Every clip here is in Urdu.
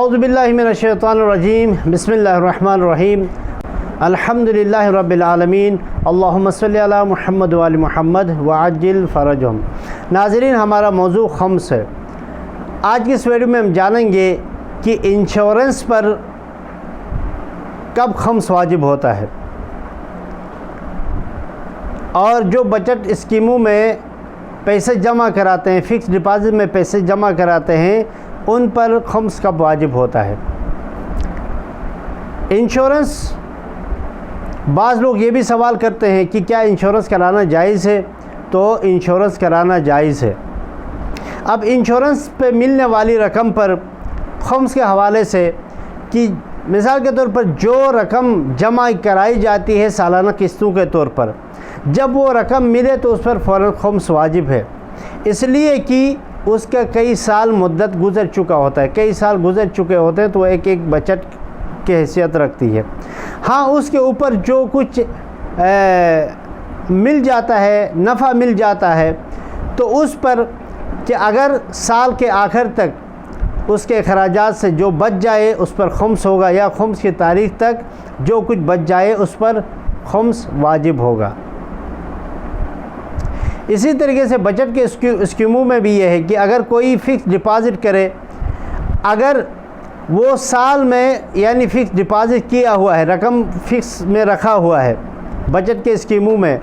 اعوذ باللہ من الشیطان الرجیم بسم اللہ الرحمن الرحیم الحمدللہ رب العالمین اللہم صلی علی محمد وآل محمد وعجل فرجہم۔ ناظرین، ہمارا موضوع خمس ہے۔ آج کی اس ویڈیو میں ہم جانیں گے کہ انشورنس پر کب خمس واجب ہوتا ہے، اور جو بچت اسکیموں میں پیسے جمع کراتے ہیں، فکس ڈپازٹ میں پیسے جمع کراتے ہیں، ان پر خمس کب واجب ہوتا ہے۔ انشورنس، بعض لوگ یہ بھی سوال کرتے ہیں کہ کیا انشورنس کرانا جائز ہے؟ تو انشورنس کرانا جائز ہے۔ اب انشورنس پہ ملنے والی رقم پر خمس کے حوالے سے کہ مثال کے طور پر جو رقم جمع کرائی جاتی ہے سالانہ قسطوں کے طور پر، جب وہ رقم ملے تو اس پر فوراً خمس واجب ہے، اس لیے کہ اس کا کئی سال مدت گزر چکا ہوتا ہے، کئی سال گزر چکے ہوتے ہیں، تو وہ ایک بچت کی حیثیت رکھتی ہے۔ ہاں، اس کے اوپر جو کچھ مل جاتا ہے، نفع مل جاتا ہے، تو اس پر کہ اگر سال کے آخر تک اس کے اخراجات سے جو بچ جائے اس پر خمس ہوگا، یا خمس کی تاریخ تک جو کچھ بچ جائے اس پر خمس واجب ہوگا۔ اسی طریقے سے بچت کے اسکیموں میں بھی یہ ہے کہ اگر کوئی فکس ڈپازٹ کرے، اگر وہ سال میں یعنی فکس ڈپازٹ کیا ہوا ہے، رقم فکس میں رکھا ہوا ہے بچت کے اسکیموں میں،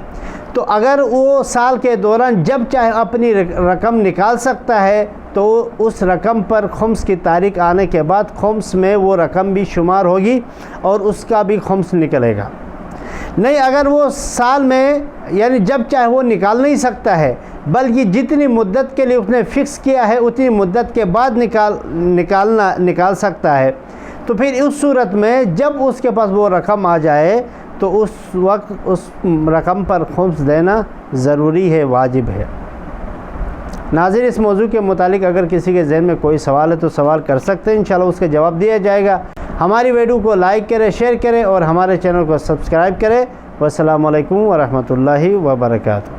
تو اگر وہ سال کے دوران جب چاہے اپنی رقم نکال سکتا ہے، تو اس رقم پر خمس کی تاریخ آنے کے بعد خمس میں وہ رقم بھی شمار ہوگی اور اس کا بھی خمس نکلے گا۔ نہیں، اگر وہ سال میں یعنی جب چاہے وہ نکال نہیں سکتا ہے، بلکہ جتنی مدت کے لیے اس نے فکس کیا ہے اتنی مدت کے بعد نکال سکتا ہے، تو پھر اس صورت میں جب اس کے پاس وہ رقم آ جائے تو اس وقت اس رقم پر خمس دینا ضروری ہے، واجب ہے۔ ناظرین، اس موضوع کے متعلق اگر کسی کے ذہن میں کوئی سوال ہے تو سوال کر سکتے ہیں، انشاءاللہ اس کا جواب دیا جائے گا۔ ہماری ویڈیو کو لائک کریں، شیئر کریں اور ہمارے چینل کو سبسکرائب کریں۔ والسلام علیکم ورحمۃ اللہ وبرکاتہ۔